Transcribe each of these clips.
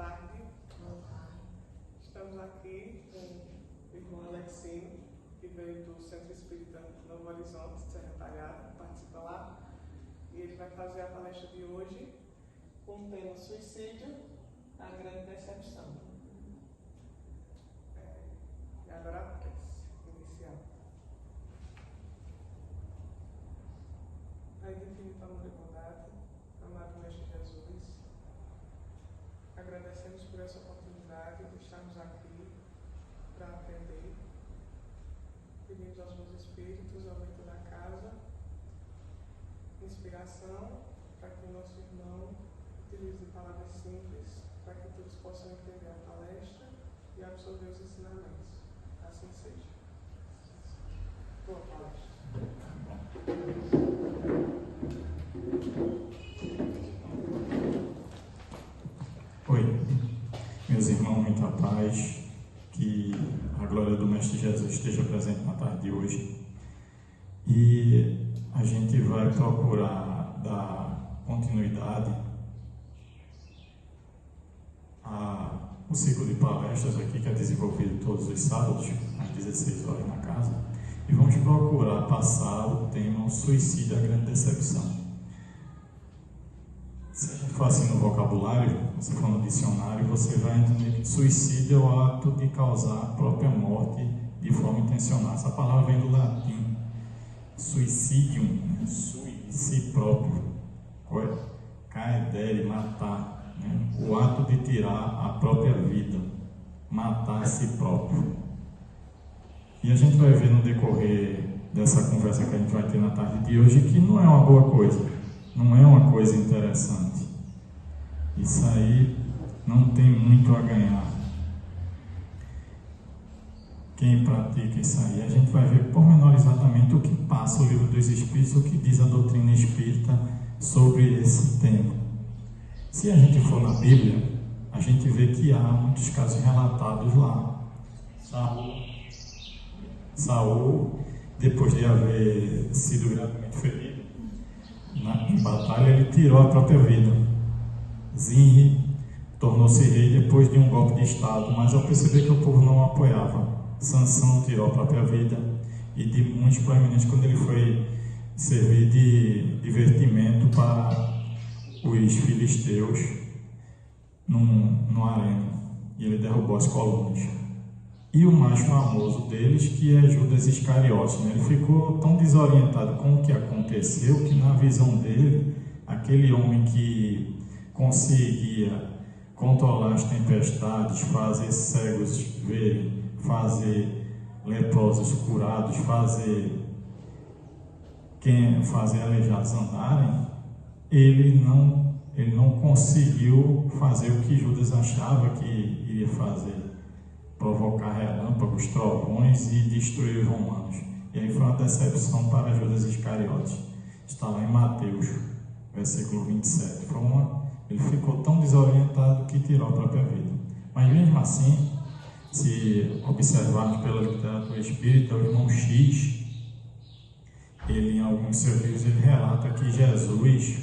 tarde. Estamos aqui com o irmão Alexinho, que veio do Centro Espírita Novo Horizonte, Serra Talhada, participa lá. E ele vai fazer a palestra de hoje com o tema Suicídio, a Grande Decepção. E agora a prece inicial. Pai de infinito amor e bondade, amado Mestre Jesus, agradecemos por essa oportunidade de estarmos aqui para aprender. Pedimos aos meus espíritos, ao vento da casa, inspiração para que o nosso irmão utilize palavras simples para que todos possam entender a palestra e absorver os ensinamentos. Assim seja. Boa palestra. Oi, meus irmãos, muita paz, que a glória do Mestre Jesus esteja presente na tarde de hoje. E a gente vai procurar dar continuidade ao ciclo de palestras aqui, que é desenvolvido todos os sábados, às 16 horas na casa, e vamos procurar passar o tema o suicídio, a grande decepção. Se a gente for assim no vocabulário, você for no dicionário, você vai entender que suicídio é o ato de causar a própria morte de forma intencional. Essa palavra vem do latim, suicidium, si próprio, caedere, matar, né? O ato de tirar a própria vida, matar a si próprio. E a gente vai ver no decorrer dessa conversa que a gente vai ter na tarde de hoje que não é uma boa coisa. Não é uma coisa interessante. Isso aí não tem muito a ganhar. Quem pratica isso aí, a gente vai ver pormenorizadamente o que passa o Livro dos Espíritos, o que diz a doutrina espírita sobre esse tema. Se a gente for na Bíblia, a gente vê que há muitos casos relatados lá. Saul, depois de haver sido gravemente ferido em batalha, ele tirou a própria vida. Zinri tornou-se rei depois de um golpe de estado, mas ao perceber que o povo não o apoiava, Sansão tirou a própria vida. E de muitos proeminentes, quando ele foi servir de divertimento para os filisteus no arena, e ele derrubou as colunas. E o mais famoso deles, que é Judas Iscariote, né? Ele ficou tão desorientado com o que aconteceu que, na visão dele, aquele homem que conseguia controlar as tempestades, fazer cegos verem, fazer leprosos curados, fazer aleijados andarem, ele não conseguiu fazer o que Judas achava que iria fazer. Provocar relâmpagos, trovões e destruir os romanos. E aí foi uma decepção para Judas Iscariote. Está lá em Mateus, versículo 27. Ele ficou tão desorientado que tirou a própria vida. Mas mesmo assim, se observarmos pela literatura espírita, o irmão X, ele em alguns seus livros, ele relata que Jesus,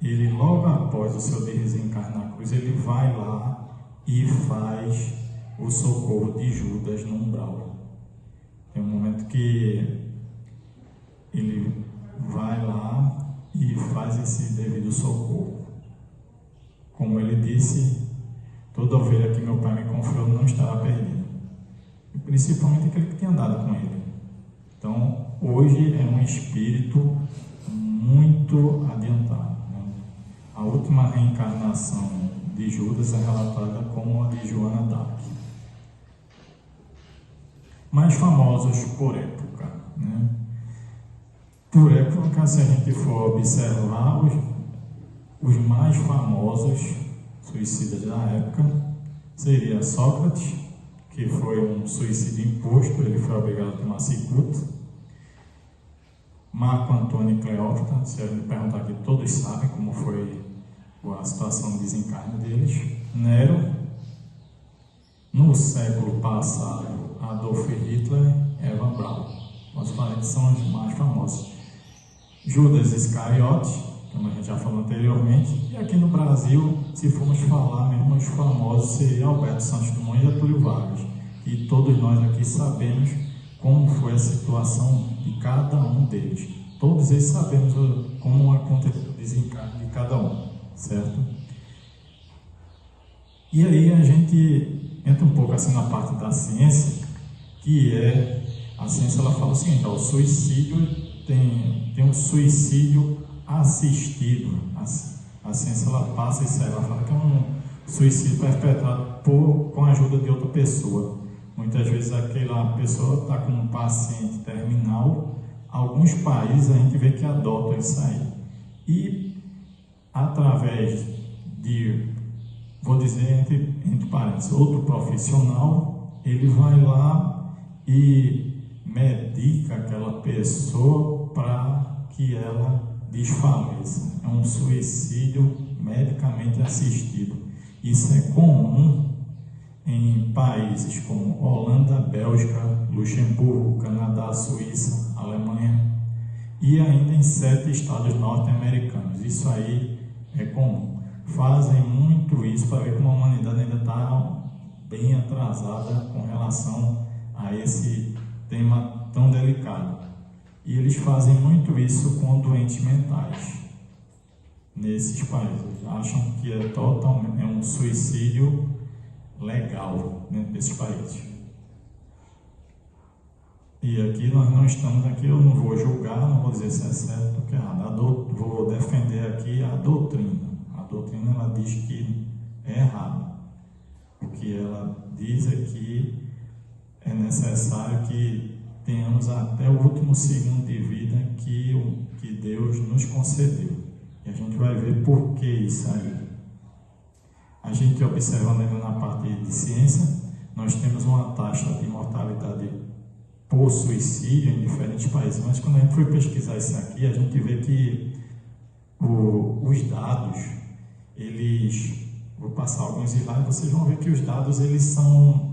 ele logo após o seu desencarnar na cruz, ele vai lá e faz o socorro de Judas no umbral. Tem um momento que ele vai lá e faz esse devido socorro. Como ele disse, toda ovelha que meu pai me confiou não estará perdida. E principalmente aquele que tem andado com ele. Então, hoje é um espírito muito adiantado, né? A última reencarnação de Judas é relatada como a de Joana d'Arc. Mais famosos por época, né? Por época, se a gente for observar, os mais famosos suicidas da época seria Sócrates, que foi um suicídio imposto, ele foi obrigado a tomar cicuta. Marco Antônio e Cleópatra, se a gente perguntar aqui, todos sabem como foi a situação de desencarne deles. Nero, no século passado, Adolf Hitler, Eva Braun. Nós falamos que são os mais famosos. Judas Iscariote, como a gente já falou anteriormente, e aqui no Brasil, se formos falar mesmo, os famosos seria Alberto Santos Dumont e Getúlio Vargas, e todos nós aqui sabemos como foi a situação de cada um deles. Todos eles sabemos como aconteceu o desencarne de cada um, certo? E aí a gente entra um pouco assim na parte da ciência, que é, a ciência ela fala o seguinte, o suicídio tem um suicídio assistido. A ciência ela passa isso aí, ela fala que é um suicídio perpetrado com a ajuda de outra pessoa. Muitas vezes aquela pessoa está com um paciente terminal. Alguns países a gente vê que adotam isso aí. E através de, vou dizer entre parênteses, outro profissional, ele vai lá e medica aquela pessoa para que ela desfaleça. É um suicídio medicamente assistido. Isso é comum em países como Holanda, Bélgica, Luxemburgo, Canadá, Suíça, Alemanha e ainda em 7 estados norte-americanos. Isso aí é comum. Fazem muito isso para ver como a humanidade ainda está bem atrasada com relação a esse tema tão delicado. E eles fazem muito isso com doentes mentais nesses países. Acham que é um suicídio legal dentro desses países. E aqui nós não estamos aqui, eu não vou julgar, não vou dizer se é certo ou que é errado. Vou defender aqui a doutrina. A doutrina ela diz que é errado. O que ela diz é que é necessário que tenhamos até o último segundo de vida que Deus nos concedeu. E a gente vai ver por que isso aí. A gente observando ainda na parte de ciência, nós temos uma taxa de mortalidade por suicídio em diferentes países, mas quando a gente foi pesquisar isso aqui, a gente vê que os dados, vou passar alguns slides, vocês vão ver que os dados eles são,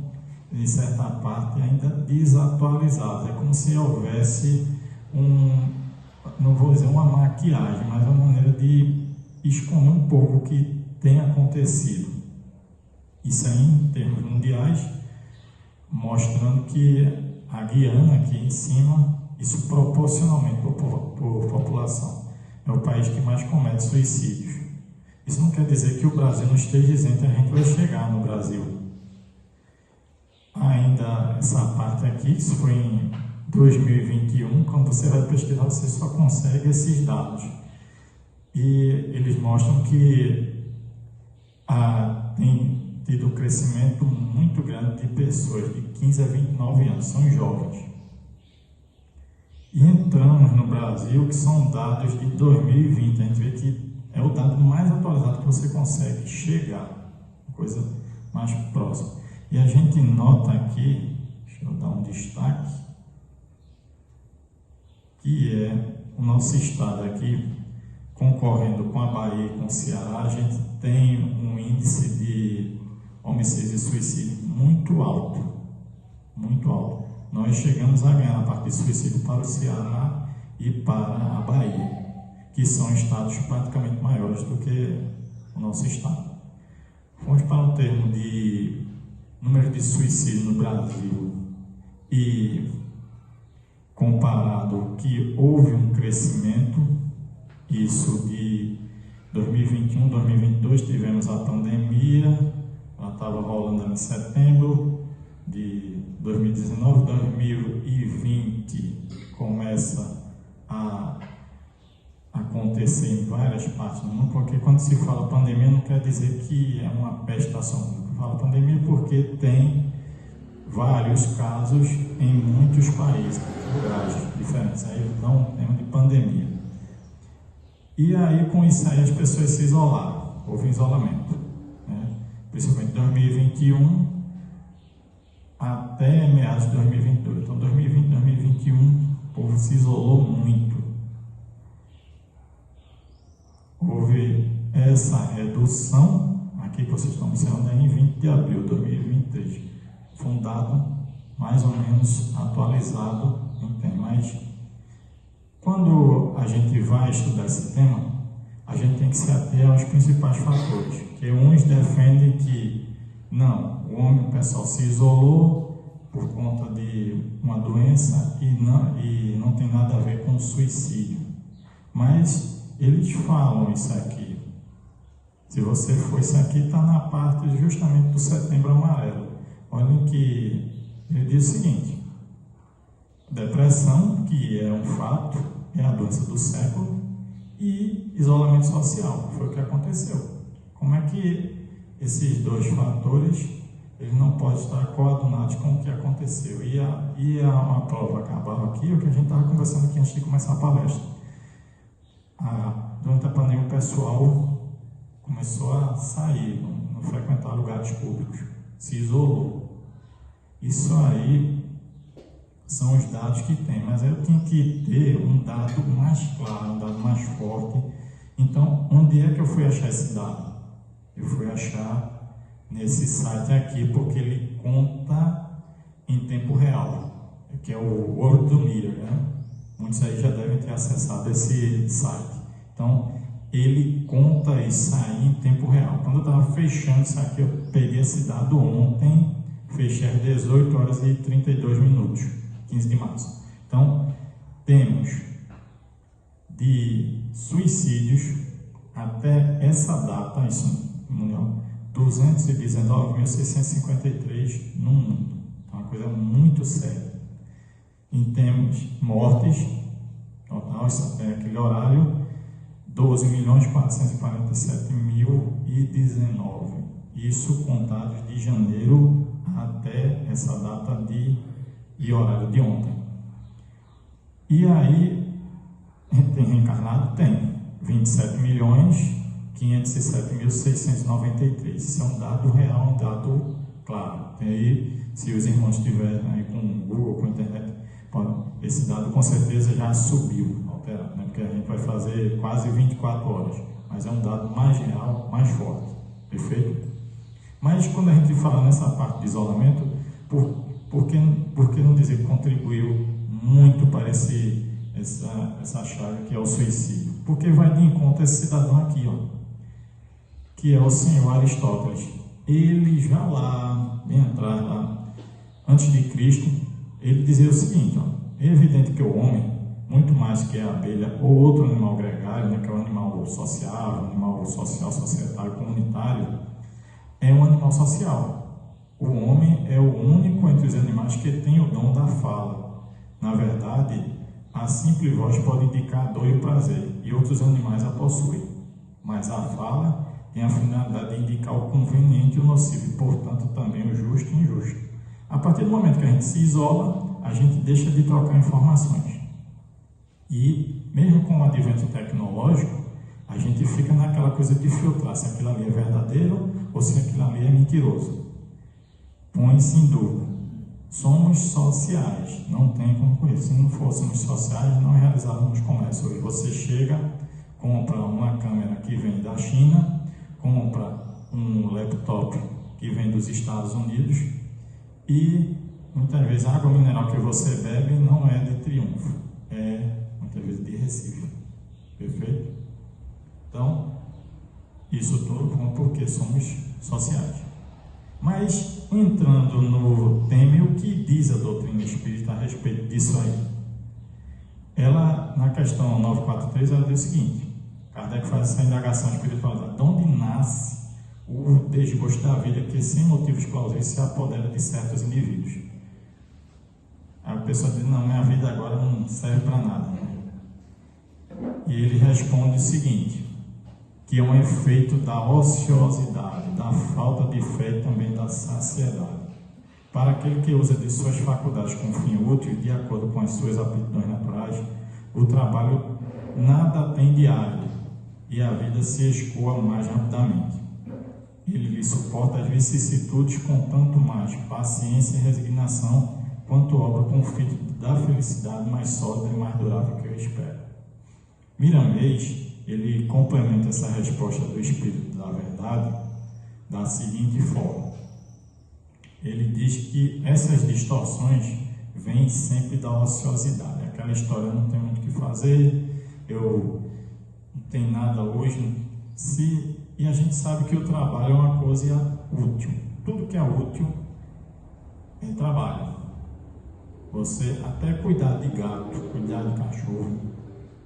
em certa parte, ainda desatualizados. É como se houvesse não vou dizer uma maquiagem, mas uma maneira de esconder um pouco o que tem acontecido. Isso aí em termos mundiais, mostrando que a Guiana aqui em cima, isso proporcionalmente por população, é o país que mais comete suicídios. Isso não quer dizer que o Brasil não esteja isento, a gente vai chegar no Brasil. Ainda essa parte aqui, isso foi em 2021, quando você vai pesquisar, você só consegue esses dados. E eles mostram que tem tido um crescimento muito grande de pessoas de 15 a 29 anos, são jovens. E entramos no Brasil, que são dados de 2020, a gente vê que é o dado mais atualizado que você consegue chegar, coisa mais próxima. E a gente nota aqui, deixa eu dar um destaque, que é o nosso estado aqui, concorrendo com a Bahia e com o Ceará, a gente tem um índice de homicídio e suicídio muito alto, muito alto. Nós chegamos a ganhar a parte de suicídio para o Ceará e para a Bahia, que são estados praticamente maiores do que o nosso estado. Fomos para um termo de número de suicídio no Brasil e comparado que houve um crescimento, isso de 2021, 2022 tivemos a pandemia, ela estava rolando em setembro de 2019, 2020 começa a acontecer em várias partes do mundo, porque quando se fala pandemia não quer dizer que é uma peste assombrada. Fala pandemia porque tem vários casos em muitos países, lugares diferentes, aí dá um tema de pandemia. E aí com isso aí as pessoas se isolaram, houve isolamento, né? Principalmente 2021 até meados de 2022. Então 2020, 2021 o povo se isolou muito. Houve essa redução, aqui que vocês estão observando, em 20 de abril de 2023, fundado mais ou menos atualizado, não tem mais. Quando a gente vai estudar esse tema, a gente tem que se ater aos principais fatores, que uns defendem que não, o pessoal se isolou por conta de uma doença e não tem nada a ver com suicídio. Mas eles falam isso aqui. Se você for, isso aqui está na parte justamente do Setembro Amarelo. Olhem que ele diz o seguinte: depressão, que é um fato, é a doença do século, e isolamento social, foi o que aconteceu. Como é que esses dois fatores eles não podem estar coadunados com o que aconteceu? E a prova acabava aqui, o que a gente estava conversando aqui antes de começar a palestra. Durante a pandemia, o pessoal começou a sair, não frequentar lugares públicos, se isolou. Isso aí são os dados que tem, mas eu tinha que ter um dado mais claro, um dado mais forte. Então, onde é que eu fui achar esse dado? Eu fui achar nesse site aqui, porque ele conta em tempo real, que é o Worldometer, né? Muitos aí já devem ter acessado esse site. Então, ele conta isso aí em tempo real. Quando eu estava fechando isso aqui, eu peguei esse dado ontem, fechei às 18 horas e 32 minutos, 15 de março. Então, temos de suicídios até essa data, isso, 219.653 no mundo. Então, é uma coisa muito séria. Em termos de mortes, total, isso até aquele horário, 12.447.019. Isso contados de janeiro até essa data e horário de ontem. E aí, tem reencarnado? Tem. 27.507.693. Isso é um dado real, um dado claro. E aí, se os irmãos estiverem aí com o Google, com a internet, esse dado com certeza já subiu, alterado, né? Porque a gente vai fazer quase 24 horas. Mas é um dado mais real, mais forte. Perfeito? Mas quando a gente fala nessa parte de isolamento, por que não dizer que contribuiu muito para essa chave que é o suicídio? Porque vai de encontro a esse cidadão aqui, ó, que é o senhor Aristóteles. Ele já lá, bem atrás, lá, antes de Cristo, ele dizia o seguinte, ó: é evidente que o homem, muito mais que a abelha ou outro animal gregário, né, que é um animal social, societário, comunitário, é um animal social. O homem é o único entre os animais que tem o dom da fala. Na verdade, a simples voz pode indicar a dor e o prazer, e outros animais a possuem. Mas a fala tem a finalidade de indicar o conveniente e o nocivo, e, portanto, também o justo e o injusto. A partir do momento que a gente se isola, a gente deixa de trocar informações. E, mesmo com o advento tecnológico, a gente fica naquela coisa de filtrar se aquilo ali é verdadeiro ou se aquilo ali é mentiroso. Põe-se em dúvida. Somos sociais, não tem como conhecer. Se não fôssemos sociais, não realizávamos comércio. Hoje você chega, compra uma câmera que vem da China, compra um laptop que vem dos Estados Unidos e muitas vezes a água mineral que você bebe não é de Triunfo, é muitas vezes de Recife. Perfeito? Então, isso tudo porque somos sociais. Mas, entrando no tema, o que diz a doutrina espírita a respeito disso aí? Ela, na questão 943, ela diz o seguinte: Kardec faz essa indagação espiritual: de onde nasce o desgosto da vida que, sem motivos plausíveis, se apodera de certos indivíduos? Aí a pessoa diz: não, minha vida agora não serve para nada, né? E ele responde o seguinte: que é um efeito da ociosidade, da falta de fé e também da saciedade. Para aquele que usa de suas faculdades com fim útil, de acordo com as suas aptidões naturais, o trabalho nada tem de árido e a vida se escoa mais rapidamente. Ele lhe suporta as vicissitudes com tanto mais paciência e resignação, quanto obra com o fim da felicidade mais sólida e mais durável que eu espero. Miramês, ele complementa essa resposta do Espírito da Verdade da seguinte forma: ele diz que essas distorções vêm sempre da ociosidade. Aquela história: não tem muito o que fazer, eu não tem nada hoje, e a gente sabe que o trabalho é uma coisa útil. Tudo que é útil é trabalho. Você até cuidar de gato, cuidar de cachorro,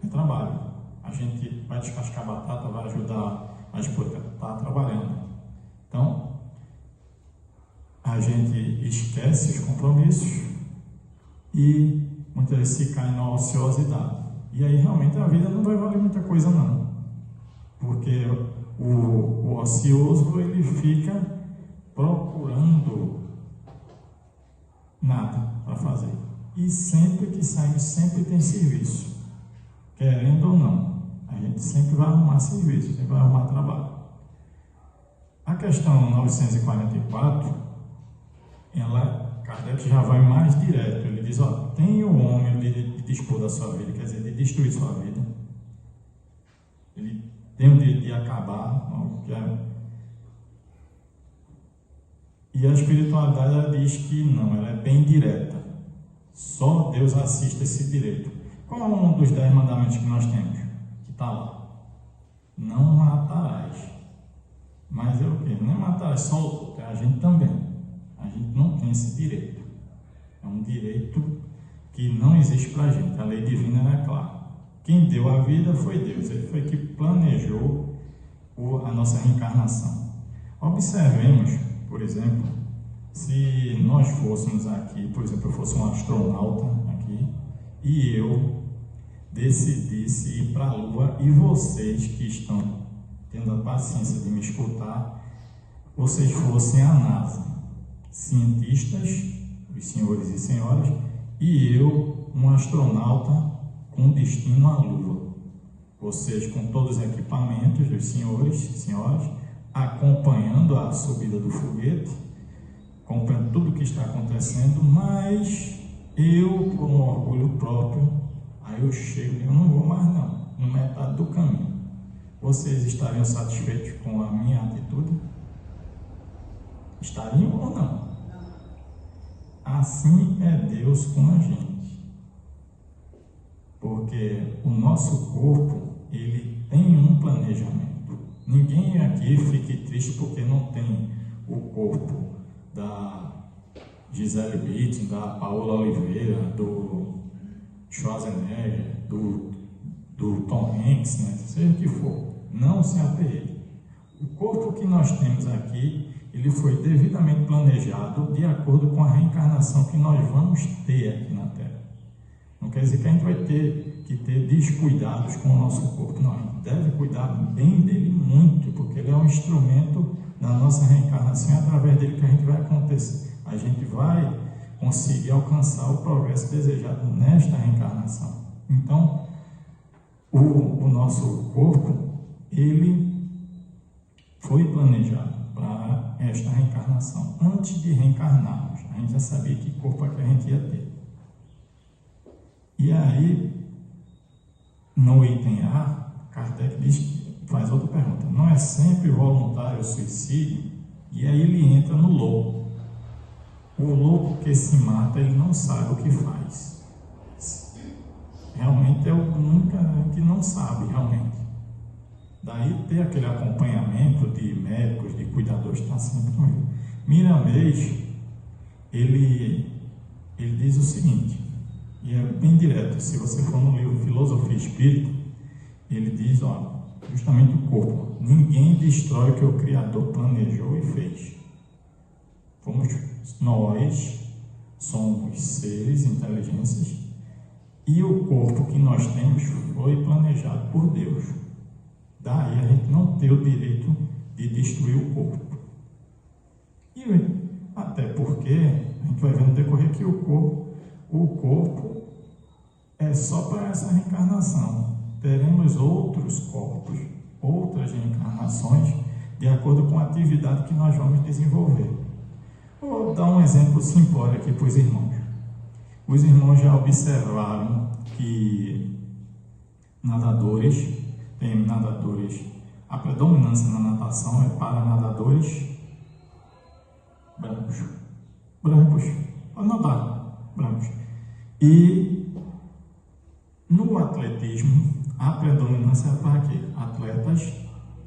é trabalho. A gente vai descascar batata, vai ajudar a esposa, está trabalhando. Então, a gente esquece os compromissos e muitas vezes se cai na ociosidade. E aí realmente a vida não vai valer muita coisa não. Porque o ocioso, ele fica procurando nada para fazer. E sempre que saímos, sempre tem serviço. Querendo ou não, a gente sempre vai arrumar serviço, sempre vai arrumar trabalho. A questão 944, Kardec já vai mais direto. Ele diz, tem o homem de dispor da sua vida, quer dizer, de destruir sua vida. Ele tem o direito de acabar, e a espiritualidade ela diz que não, ela é bem direta. Só Deus assiste esse direito. Qual é um dos 10 mandamentos que nós temos? Que está lá. Não matarás. Mas é o quê? Não é matarás só o outro, é a gente também. A gente não tem esse direito. É um direito que não existe para a gente. A lei divina é clara. Quem deu a vida foi Deus. Ele foi que planejou a nossa reencarnação. Observemos, por exemplo, se nós fôssemos aqui, por exemplo, eu fosse um astronauta aqui, e eu decidisse ir para a Lua, e vocês que estão tendo a paciência de me escutar, vocês fossem a NASA, cientistas, os senhores e senhoras, e eu, um astronauta com destino à Lua. Vocês com todos os equipamentos, os senhores e senhoras, acompanhando a subida do foguete, acompanhando tudo o que está acontecendo, mas eu, por um orgulho próprio, aí eu chego e eu não vou mais não, no metade do caminho. Vocês estariam satisfeitos com a minha atitude? Estariam ou não? Assim é Deus com a gente. Porque o nosso corpo, ele tem um planejamento. Ninguém aqui fique triste porque não tem o corpo da Gisele Bündchen, da Paola Oliveira, do Schwarzenegger, do Tom Hanks, né? Seja o que for, não se apegue. O corpo que nós temos aqui, ele foi devidamente planejado de acordo com a reencarnação que nós vamos ter aqui na Terra. Não quer dizer que a gente vai ter que ter descuidados com o nosso corpo, não. A gente deve cuidar bem dele muito, porque ele é um instrumento da nossa reencarnação e através dele que a gente vai acontecer. A gente vai conseguir alcançar o progresso desejado nesta reencarnação. Então, o nosso corpo, ele foi planejado para esta reencarnação. Antes de reencarnarmos, a gente já sabia que corpo é que a gente ia ter. E aí, no item A, Kardec faz outra pergunta. Não é sempre voluntário o suicídio? E aí ele entra no louco. O louco que se mata, ele não sabe o que faz. Realmente é o único que não sabe, realmente. Daí ter aquele acompanhamento de médicos, de cuidadores, está sempre com ele. Miramês, ele diz o seguinte, e é bem direto, se você for no livro Filosofia e Espírito, ele diz, justamente o corpo. Ninguém destrói o que o Criador planejou e fez. Nós somos seres, inteligências, e o corpo que nós temos foi planejado por Deus. Daí a gente não tem o direito de destruir o corpo. E até porque a gente vai ver no decorrer que o corpo é só para essa reencarnação. Teremos outros corpos, outras reencarnações, de acordo com a atividade que nós vamos desenvolver. Vou dar um exemplo simplório aqui para os irmãos. Os irmãos já observaram que tem nadadores, a predominância na natação é para nadadores brancos, para nadar brancos. E no atletismo, a predominância é para quê? Atletas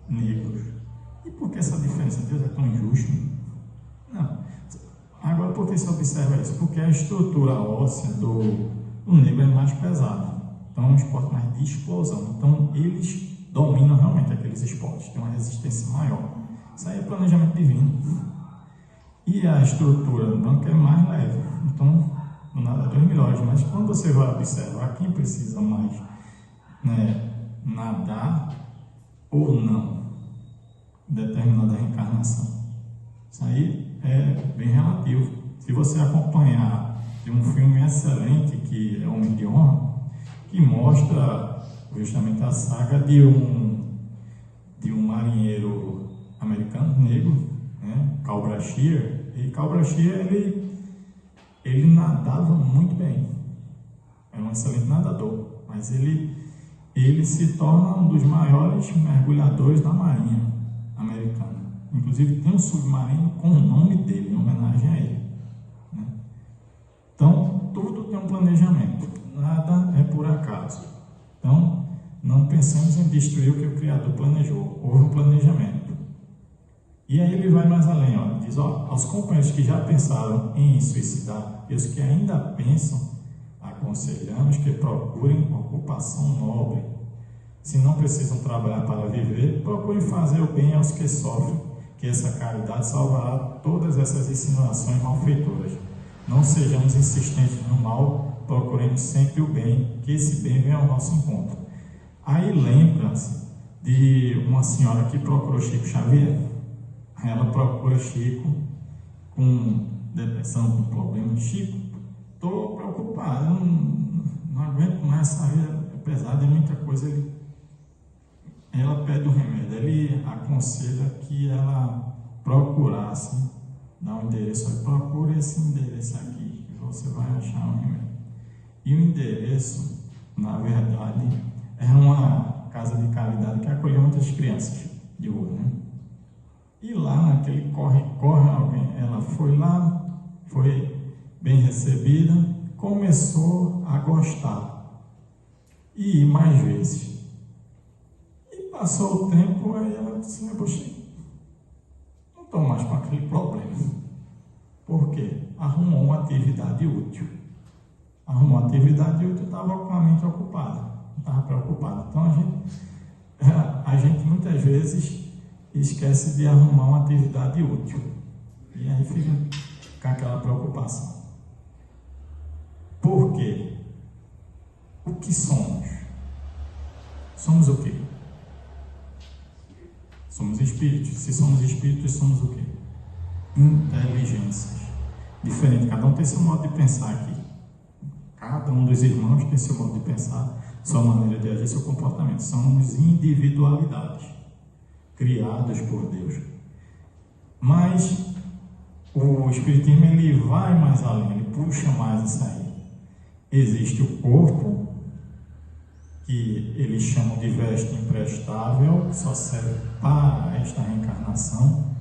negros. E por que essa diferença? Deus é tão injusto? Não. Agora, por que se observa isso? Porque a estrutura óssea do negro é mais pesada. Então, é um esporte mais de explosão. Então, eles dominam realmente aqueles esportes, tem uma resistência maior. Isso aí é planejamento divino. E a estrutura branca é mais leve. Então, o nadador é melhor. Mas quando você vai observar quem precisa mais, né, nadar ou não, determinada reencarnação, isso aí é bem relativo. Se você acompanhar de um filme excelente que é Homem de Honra, que mostra justamente a saga de um marinheiro americano negro, né, Cobra Shear. E Cobra Shear ele nadava muito bem, era um excelente nadador, mas ele se torna um dos maiores mergulhadores da marinha americana. Inclusive tem um submarino com o nome dele, em homenagem a ele, né? Então tudo tem um planejamento, nada é por acaso. Então não pensamos em destruir o que o Criador planejou, houve um planejamento. E aí ele vai mais além, ó, diz, ó, aos companheiros que já pensaram em suicidar e os que ainda pensam, aconselhamos que procurem ocupação nobre. Se não precisam trabalhar para viver, procurem fazer o bem aos que sofrem, que essa caridade salvará todas essas insinuações malfeitoras. Não sejamos insistentes no mal, procuremos sempre o bem, que esse bem venha ao nosso encontro. Aí lembra-se de uma senhora que procurou Chico Xavier. Ela procura Chico com depressão, com problema. Chico, estou preocupado, não aguento mais, essa vida é pesada, é muita coisa. Ela pede o remédio, ele aconselha que ela procurasse, dá um endereço, procura esse endereço aqui, que você vai achar um remédio. E o endereço, na verdade, é uma casa de caridade que acolheu muitas crianças de rua, né? E lá naquele corre-corre, ela foi lá, foi bem recebida, começou a gostar e ir mais vezes. E passou o tempo, aí ela disse, poxa, não estou mais com aquele problema. Por quê? Arrumou uma atividade útil. Arrumou uma atividade útil, estava com a mente ocupada, não estava preocupada. Então a gente muitas vezes esquece de arrumar uma atividade útil. E aí fica com aquela preocupação. Por quê? O que somos? Somos o quê? Somos espíritos. Se somos espíritos, somos o quê? Inteligências. Diferente, cada um tem seu modo de pensar aqui. Cada um dos irmãos tem seu modo de pensar, sua maneira de agir, seu comportamento. Somos individualidades criados por Deus. Mas o Espiritismo ele vai mais além, ele puxa mais isso aí. Existe o corpo, que eles chamam de veste imprestável, que só serve para esta reencarnação,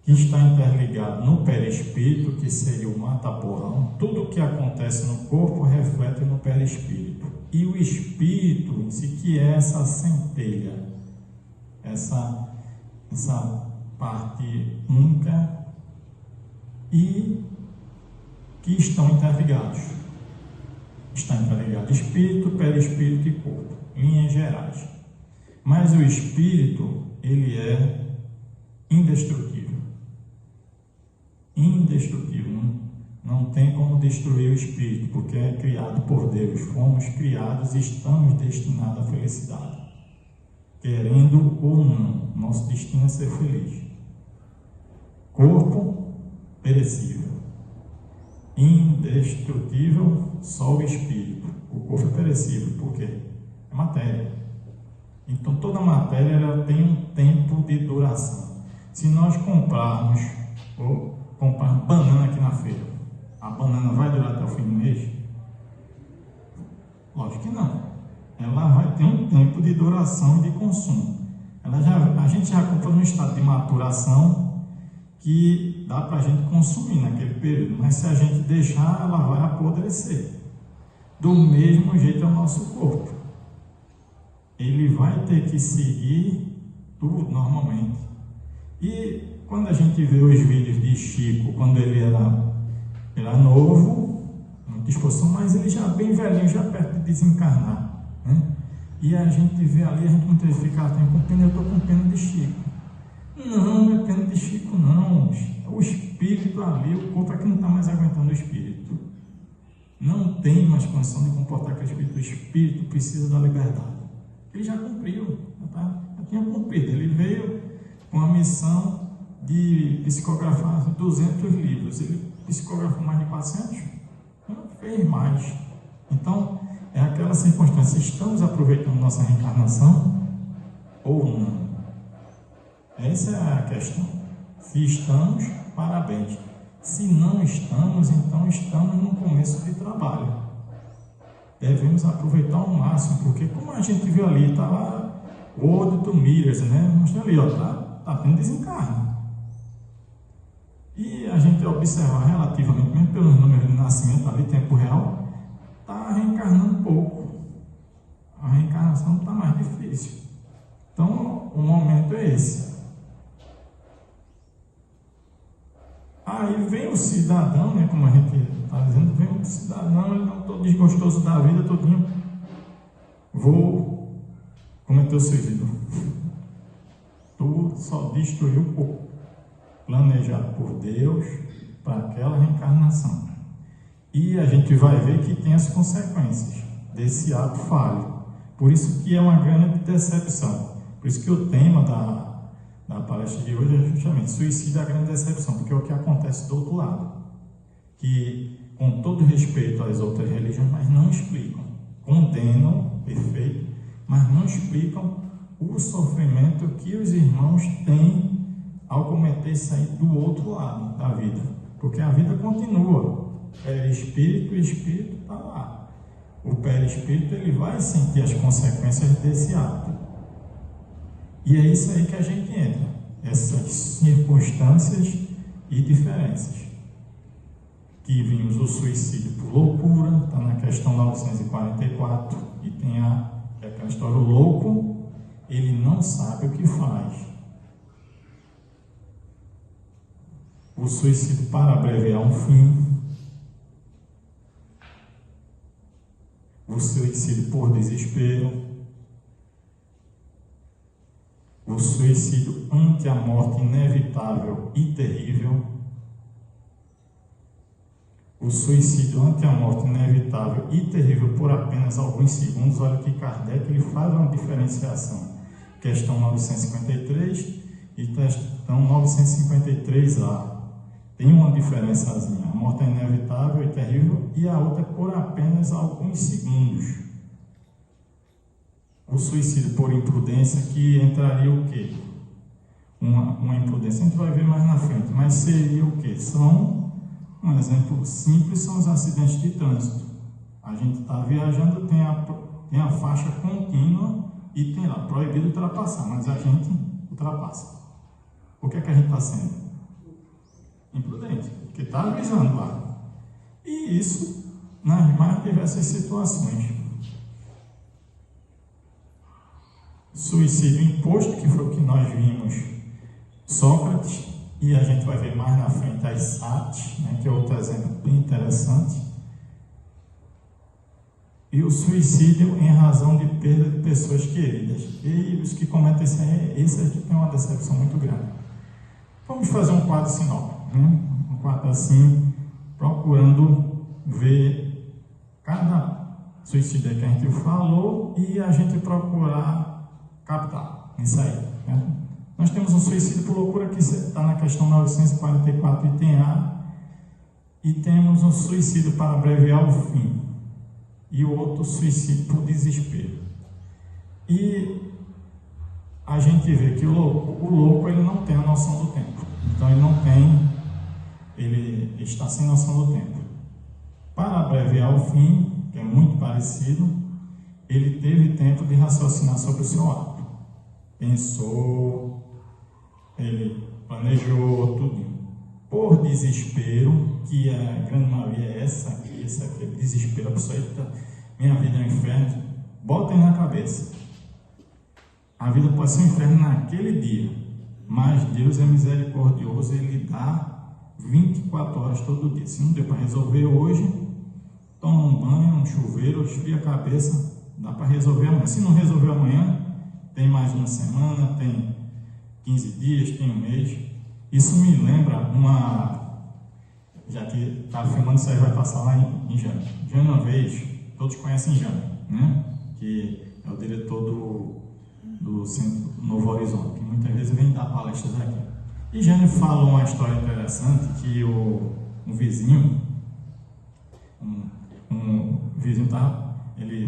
que está interligado no perispírito, que seria o mata-borrão. Tudo o que acontece no corpo reflete no perispírito. E o espírito em si, que é essa centelha, essa parte única, e que estão interligados. Está interligado espírito, perispírito e corpo, em linhas gerais. Mas o espírito, ele é indestrutível. Indestrutível. Não tem como destruir o espírito, porque é criado por Deus. Fomos criados e estamos destinados à felicidade. Querendo ou não, nosso destino é ser feliz. Corpo perecível, indestrutível, só o espírito. O corpo é perecível, por quê? É matéria. Então toda matéria ela tem um tempo de duração. Se nós comprarmos banana aqui na feira, a banana vai durar até o fim do mês? Lógico que não. Ela vai ter um tempo de duração e de consumo. A gente já compra num estado de maturação que dá para a gente consumir naquele período, mas se a gente deixar, ela vai apodrecer. Do mesmo jeito é o nosso corpo. ele vai ter que seguir tudo normalmente. E quando a gente vê os vídeos de Chico, quando ele era novo, muita exposição, mas ele já bem velhinho, já perto de desencarnar, né? E a gente vê ali, a gente muitas vezes fica, tem com pena, eu estou com pena de Chico. Não é pena de Chico, não. O espírito ali, o corpo é que não está mais aguentando o espírito. Não tem mais condição de comportar aquele espírito. O espírito precisa da liberdade. Ele já cumpriu, já tinha cumprido. Ele veio com a missão de psicografar 200 livros. Ele psicografou mais de 400? Não fez mais. Então, é aquela circunstância. Estamos aproveitando nossa reencarnação ou não? Essa é a questão. Se estamos, parabéns. Se não estamos, então estamos no começo de trabalho. Devemos aproveitar ao máximo, porque como a gente viu ali, está lá o World to Mirrors, né? Mostra ali, ó, tá tendo desencarne. E a gente observar relativamente, mesmo pelos números de nascimento ali, tempo real, está reencarnando pouco. A reencarnação está mais difícil. Então, o momento é esse. Aí vem o cidadão, né, como a gente está dizendo, vem o cidadão, ele não estou desgostoso da vida, todinho, vou cometer o suicídio. Tu só destruiu o corpo planejado por Deus para aquela reencarnação. E a gente vai ver que tem as consequências desse ato falho. Por isso que é uma grande decepção. Por isso que o tema da palestra de hoje é justamente suicídio é a grande decepção, porque é o que acontece do outro lado, que com todo respeito às outras religiões, mas não explicam, condenam, perfeito, mas não explicam o sofrimento que os irmãos têm ao cometer isso aí do outro lado da vida, porque a vida continua, perispírito, o espírito está lá, o perispírito ele vai sentir as consequências desse ato. E é isso aí que a gente entra, essas circunstâncias e diferenças. Que vimos o suicídio por loucura, está na questão 944, e tem aquela história, o louco, ele não sabe o que faz. O suicídio para abreviar um fim. O suicídio por desespero. O suicídio ante a morte inevitável e terrível. O suicídio ante a morte inevitável e terrível por apenas alguns segundos. Olha que Kardec ele faz uma diferenciação. Questão 953 e questão 953A. Tem uma diferençazinha. A morte é inevitável e terrível e a outra é por apenas alguns segundos. O suicídio por imprudência, que entraria o quê? Uma imprudência, a gente vai ver mais na frente, mas seria o quê? Um exemplo simples são os acidentes de trânsito. A gente está viajando, tem a faixa contínua e tem lá, proibido ultrapassar, mas a gente ultrapassa. Por que a gente está sendo? Imprudente, porque está avisando lá. E isso nas mais diversas situações. Suicídio imposto, que foi o que nós vimos Sócrates, e a gente vai ver mais na frente as Sates, né, que é outro exemplo bem interessante. E o suicídio em razão de perda de pessoas queridas. E os que cometem esse aqui tem uma decepção muito grande. Vamos fazer um quadro sinóptico, né? Um quadro assim, procurando ver cada suicídio que a gente falou e a gente procurar captar isso aí, né? Nós temos um suicídio por loucura que está na questão 944 item A, e temos um suicídio para abreviar o fim e o outro suicídio por desespero. E a gente vê que o louco ele não tem a noção do tempo, então ele está sem noção do tempo. Para abreviar o fim, que é muito parecido, ele teve tempo de raciocinar sobre o seu ato. Pensou, ele planejou tudo. Por desespero, que a grande maioria é essa aqui é desespero, a pessoa está, minha vida é um inferno, botem na cabeça. A vida pode ser um inferno naquele dia, mas Deus é misericordioso, Ele dá 24 horas todo dia. Se não deu para resolver hoje, toma um banho, um chuveiro, esfria a cabeça, dá para resolver amanhã. Se não resolver amanhã, tem mais uma semana, tem 15 dias, tem um mês. Isso me lembra já que estava filmando, isso aí vai passar lá em Jânio. Jânio, uma vez, todos conhecem Jânio, né? Que é o diretor do Centro Novo Horizonte, que muitas vezes vem dar palestras aqui. E Jânio falou uma história interessante, que um vizinho estava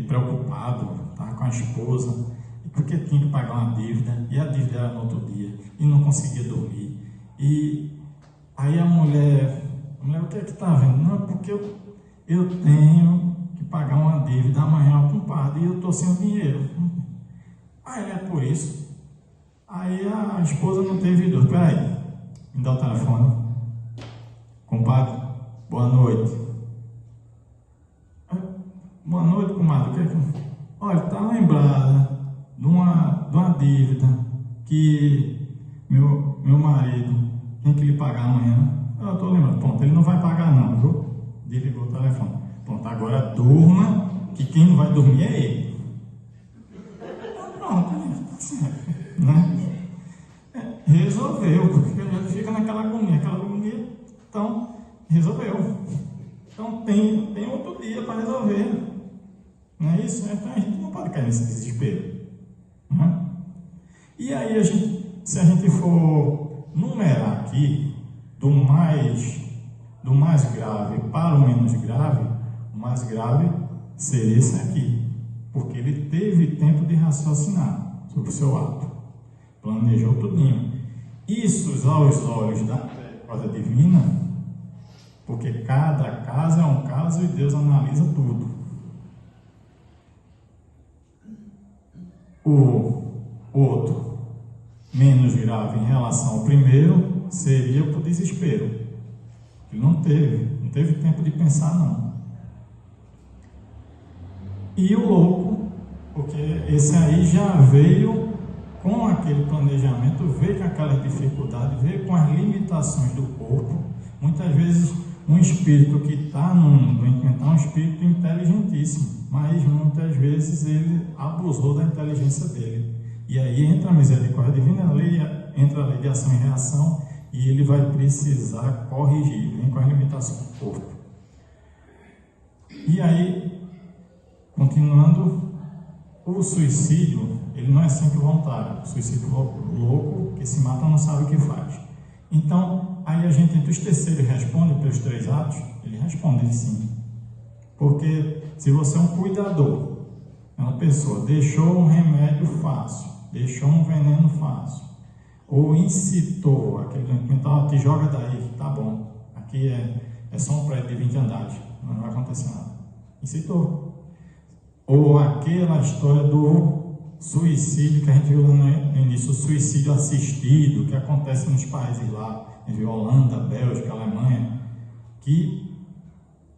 preocupado, estava com a esposa, porque tinha que pagar uma dívida, e a dívida era no outro dia, e não conseguia dormir. E aí a mulher, o que é que está vendo? Não, porque eu tenho que pagar uma dívida amanhã ao compadre, e eu estou sem dinheiro. Aí é por isso. Aí a esposa não teve dor. Peraí, me dá o telefone. Compadre, boa noite. Boa noite, comadre. Olha, está lembrada de uma dívida que meu marido tem que lhe pagar amanhã. Eu estou lembrando. Pronto, ele não vai pagar não, viu? Desligou o telefone. Pronto, agora durma, que quem não vai dormir é ele. Pronto, né? Resolveu, porque ele fica naquela agonia. Então, resolveu. Então, tem outro dia para resolver. Não é isso? Então, a gente não pode cair nesse desespero. Né? E aí, se a gente for numerar aqui, do mais grave para o menos grave, o mais grave seria esse aqui, porque ele teve tempo de raciocinar sobre o seu ato, planejou tudinho. Isso aos olhos da misericórdia divina, porque cada caso é um caso e Deus analisa tudo. O outro, menos grave em relação ao primeiro, seria por desespero. Ele não teve tempo de pensar não. E o louco, porque esse aí já veio com aquele planejamento, veio com aquela dificuldade, veio com as limitações do corpo. Muitas vezes um espírito que está no doente mental é um espírito inteligentíssimo, mas muitas vezes ele abusou da inteligência dele. E aí entra a misericórdia divina, entra a lei de ação e reação, e ele vai precisar corrigir, vem com as limitações do corpo. E aí, continuando, o suicídio, ele não é sempre voluntário. O suicídio louco, que se mata, não sabe o que faz. Então, aí a gente entre os terceiros responde pelos 3 atos, ele responde sim. Porque se você é um cuidador, é uma pessoa, deixou um remédio fácil, deixou um veneno fácil, ou incitou aquele doente mental, te joga daí, tá bom, aqui é só um prédio de 20 andares, não vai acontecer nada. Incitou. Ou aquela história do suicídio que a gente viu no início, o suicídio assistido, que acontece nos países lá, em Holanda, Bélgica, Alemanha, que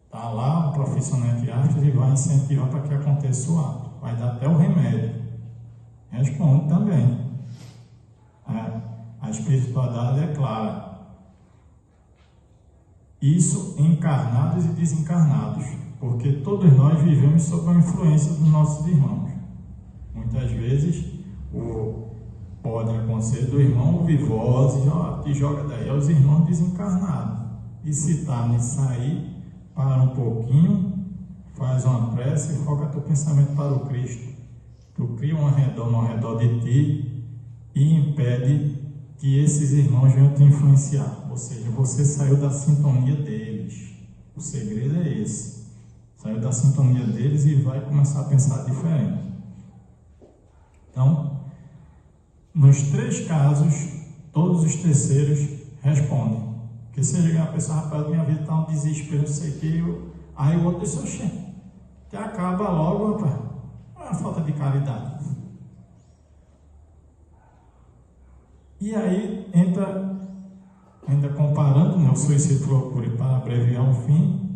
está lá o profissional entre aspas e vai incentivar para que aconteça o ato. Vai dar até o remédio. Responde também. A espiritualidade é clara. Isso encarnados e desencarnados, porque todos nós vivemos sob a influência dos nossos irmãos. Muitas vezes pode acontecer do irmão vivose, te joga daí, aos irmãos desencarnados. E se está nisso aí, para um pouquinho, faz uma prece e foca teu pensamento para o Cristo. Tu cria uma redoma ao redor de ti e impede que esses irmãos venham te influenciar. Ou seja, você saiu da sintonia deles. O segredo é esse. Saiu da sintonia deles e vai começar a pensar diferente. Então, nos 3 casos, todos os terceiros respondem. Porque se chegar a pessoa, rapaz, minha vida está um desespero, não sei o que, aí o outro diz, oxê, que acaba logo, rapaz. É uma falta de caridade. E aí entra, ainda comparando, né, o suicídio por loucura para abreviar o fim,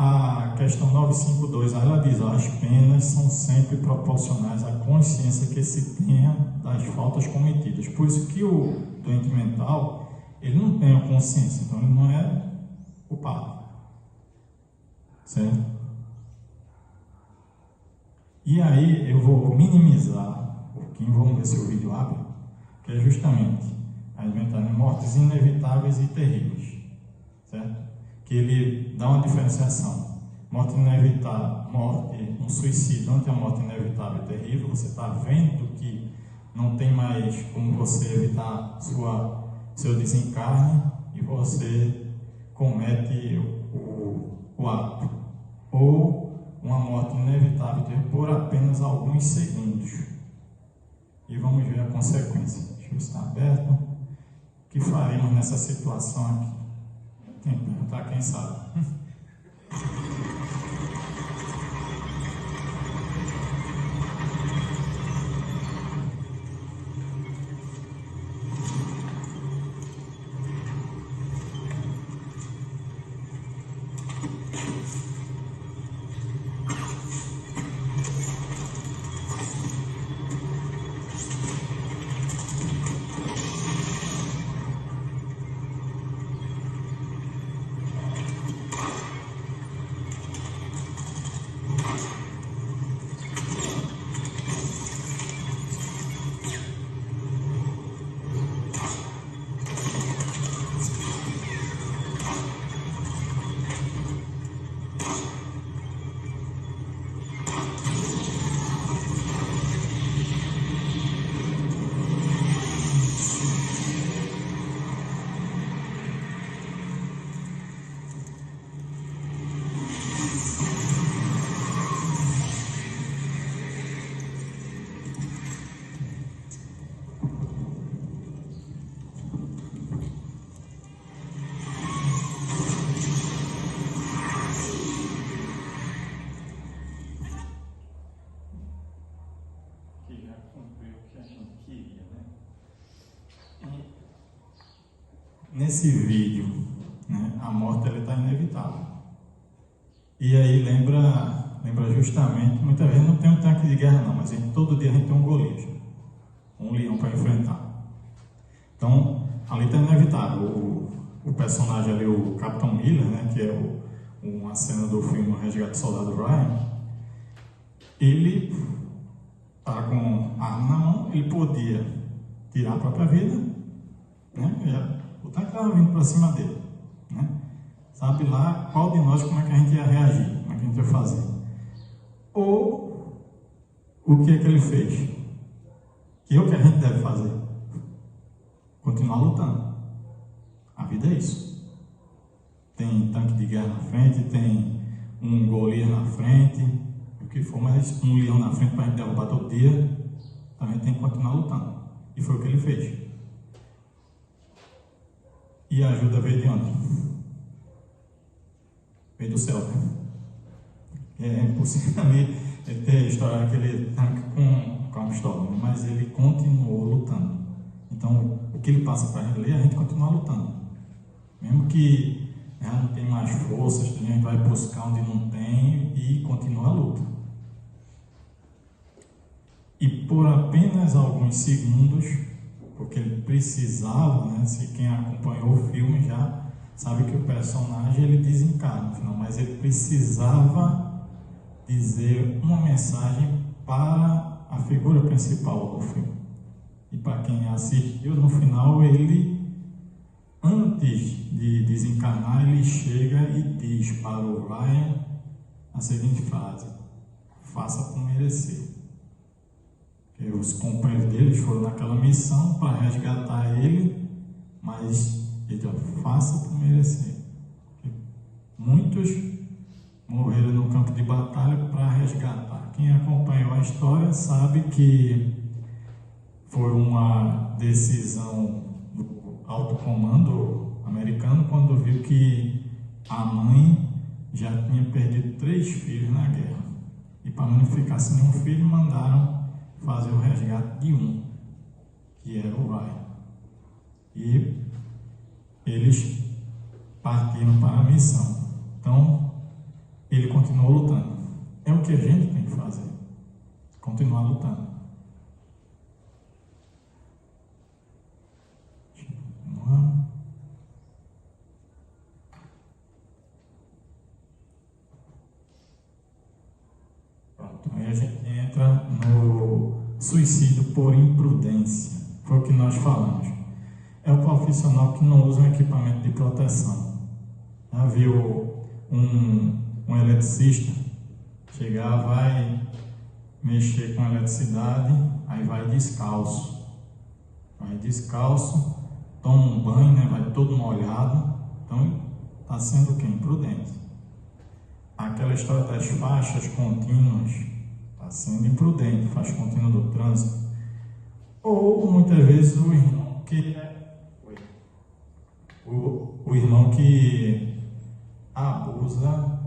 a questão 952, ela diz: as penas são sempre proporcionais à consciência que se tenha das faltas cometidas. Por isso que o doente mental, ele não tem a consciência, então ele não é culpado. Certo? E aí eu vou minimizar um pouquinho, vamos ver se o vídeo abre, que é justamente a inventar mortes inevitáveis e terríveis. Certo? Que ele dá uma diferenciação. Morte inevitável, um suicídio onde a morte inevitável e terrível, você está vendo que não tem mais como você evitar seu desencarne e você comete o ato. Ou uma morte inevitável por apenas alguns segundos. E vamos ver a consequência. Deixa eu estar aberto. O que faremos nessa situação aqui? Tem que perguntar quem sabe. Nesse vídeo, né, a morte está inevitável. E aí lembra justamente, muitas vezes não tem um tanque de guerra não, mas todo dia a gente tem um Golias, um leão para enfrentar. Então, ali está inevitável. O personagem ali, o Capitão Miller, né, que é uma cena do filme O Resgate do Soldado Ryan, ele está com a arma na mão, ele podia tirar a própria vida, né? O tanque estava vindo para cima dele, né? Sabe lá qual de nós, como é que a gente ia reagir, como é que a gente ia fazer. Ou o que é que ele fez? Que é o que a gente deve fazer? Continuar lutando. A vida é isso. Tem tanque de guerra na frente, tem um Golias na frente, o que for, mas um leão na frente para a gente derrubar todo dia, a gente tem que continuar lutando. E foi o que ele fez. E a ajuda veio de onde? Veio do céu, né? É impossível ali ele ter história aquele tanque com a pistola, mas ele continuou lutando. Então, o que ele passa para a gente ler, a gente continua lutando. Mesmo que não tem mais forças, a gente vai buscar onde não tem e continua a luta. E por apenas alguns segundos, porque ele precisava, né, se quem acompanhou o filme já sabe que o personagem ele desencarna no final, mas ele precisava dizer uma mensagem para a figura principal do filme. E para quem assistiu, no final ele, antes de desencarnar, ele chega e diz para o Ryan a seguinte frase: faça por merecer. Que os companheiros deles foram naquela missão para resgatar ele, mas ele disse: faça por merecer. Muitos morreram no campo de batalha para resgatar. Quem acompanhou a história sabe que foi uma decisão do alto comando americano quando viu que a mãe já tinha perdido 3 filhos na guerra. E para não ficar sem nenhum filho, mandaram fazer o resgate de um, que era o Ryan. E eles partiram para a missão. Então, que a gente tem que fazer. Continuar lutando. Pronto, aí a gente entra no suicídio por imprudência. Foi o que nós falamos. É o profissional que não usa um equipamento de proteção. Já viu um eletricista chegar, vai mexer com a eletricidade, aí vai descalço. Vai descalço, toma um banho, né? Vai todo molhado. Então, está sendo o quê? Imprudente. Aquela história das faixas contínuas, está sendo imprudente, faixa contínua do trânsito. Ou, muitas vezes, o irmão que o irmão que abusa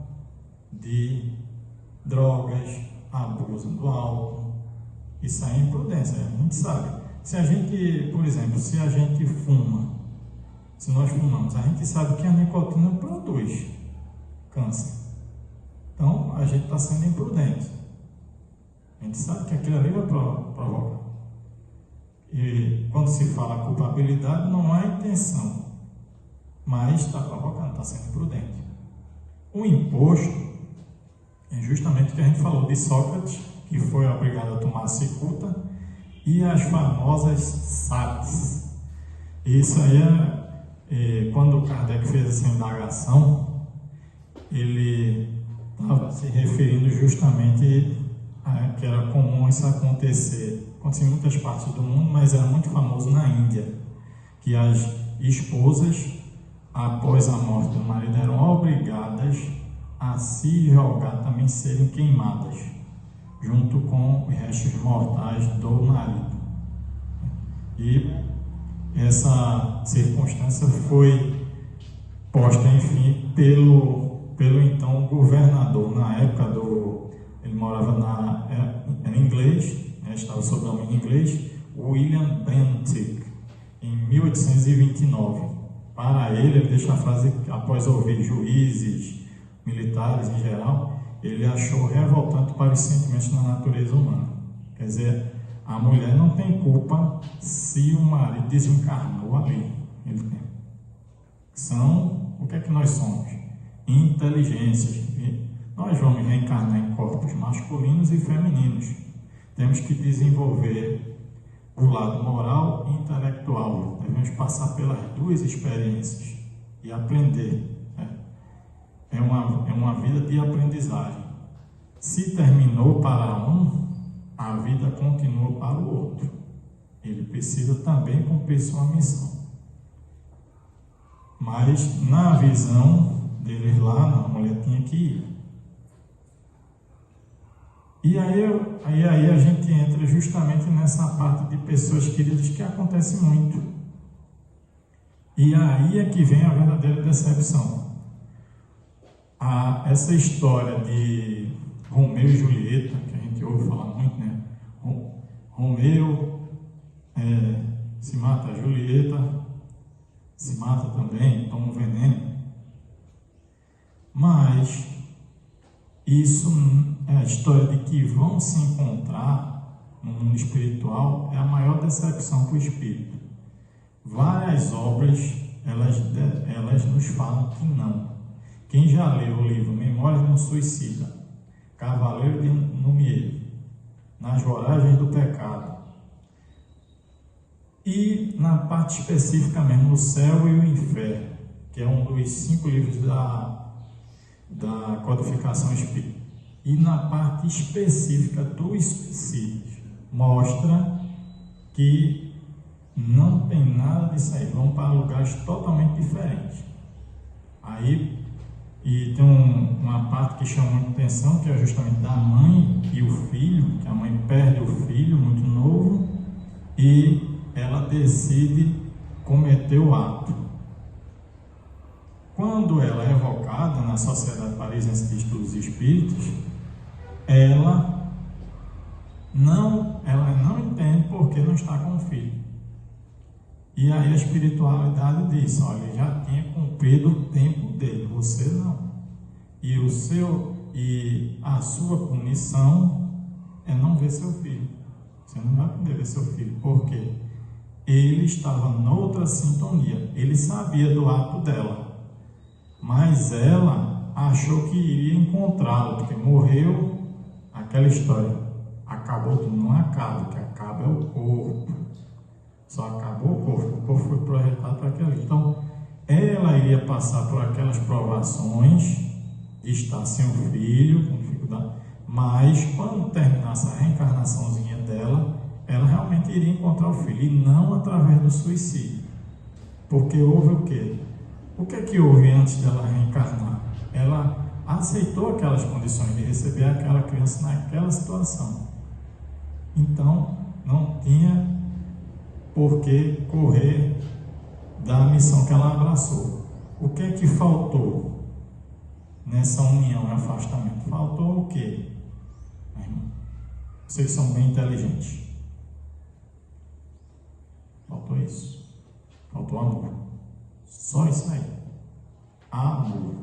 de drogas, abusa do álcool. Isso aí é imprudência, a gente sabe. Se a gente, por exemplo, se a gente fuma, se nós fumamos, a gente sabe que a nicotina produz câncer. Então, a gente está sendo imprudente. A gente sabe que aquilo ali vai provocar. E quando se fala culpabilidade, não há intenção, mas está provocando, está sendo imprudente. O imposto é justamente o que a gente falou de Sócrates, que foi obrigado a tomar cicuta, e as famosas SATs. Isso aí quando o Kardec fez essa indagação, ele estava se referindo justamente a que era comum isso acontecer. Acontecia em muitas partes do mundo, mas era muito famoso na Índia, que as esposas, após a morte do marido, eram obrigadas a se jogar, também serem queimadas, junto com os restos mortais do marido. E essa circunstância foi posta, enfim, pelo então governador, na época ele morava era inglês, né, estava sob domínio inglês, William Bentinck, em 1829. Para ele deixa a frase, após ouvir juízes, militares em geral, ele achou revoltante para os sentimentos da natureza humana. Quer dizer, a mulher não tem culpa se o marido desencarnou ali. O que é que nós somos? Inteligências. Nós vamos reencarnar em corpos masculinos e femininos. Temos que desenvolver o lado moral e intelectual. Devemos passar pelas duas experiências e aprender. É uma vida de aprendizagem. Se terminou para um, a vida continua para o outro. Ele precisa também cumprir sua missão. Mas na visão deles lá, a mulher tinha que ir. E aí a gente entra justamente nessa parte de pessoas queridas que acontece muito. E aí é que vem a verdadeira decepção. Essa história de Romeu e Julieta, que a gente ouve falar muito, né? Romeu se mata, a Julieta se mata também, toma um veneno. Mas isso é a história de que vão se encontrar no mundo espiritual, é a maior decepção para o espírito. Várias obras, elas nos falam que não. Quem já leu o livro Memórias de um Suicida, Cavaleiro de Numier, Nas Voragens do Pecado, e na parte específica mesmo, O Céu e o Inferno, que é um dos 5 livros da codificação espírita, e na parte específica dos suicídios, mostra que não tem nada disso aí, vão para lugares totalmente diferentes. E tem uma parte que chama muita atenção, que é justamente da mãe e o filho, que a mãe perde o filho muito novo e ela decide cometer o ato. Quando ela é evocada na Sociedade Parisiense de Estudos Espíritos, ela não entende porque não está com o filho. E aí a espiritualidade diz: olha, ele já tinha cumprido o tempo dele, você não. E o seu e a sua punição é não ver seu filho. Você não vai poder ver seu filho. Por quê? Ele estava noutra sintonia. Ele sabia do ato dela, mas ela achou que iria encontrá-lo, porque morreu aquela história. Acabou tudo, não acaba, o que acaba é o corpo. Só acabou o corpo foi projetado para aquilo. Então, ela iria passar por aquelas provações de estar sem o filho, com dificuldade, mas quando terminasse a reencarnaçãozinha dela, ela realmente iria encontrar o filho, e não através do suicídio. Porque houve o quê? O que é que houve antes dela reencarnar? Ela aceitou aquelas condições de receber aquela criança naquela situação. Então, não tinha por que correr da missão que ela abraçou. O que é que faltou nessa união e afastamento? Faltou o quê? Vocês são bem inteligentes. Faltou isso. Faltou amor. Só isso aí. Amor.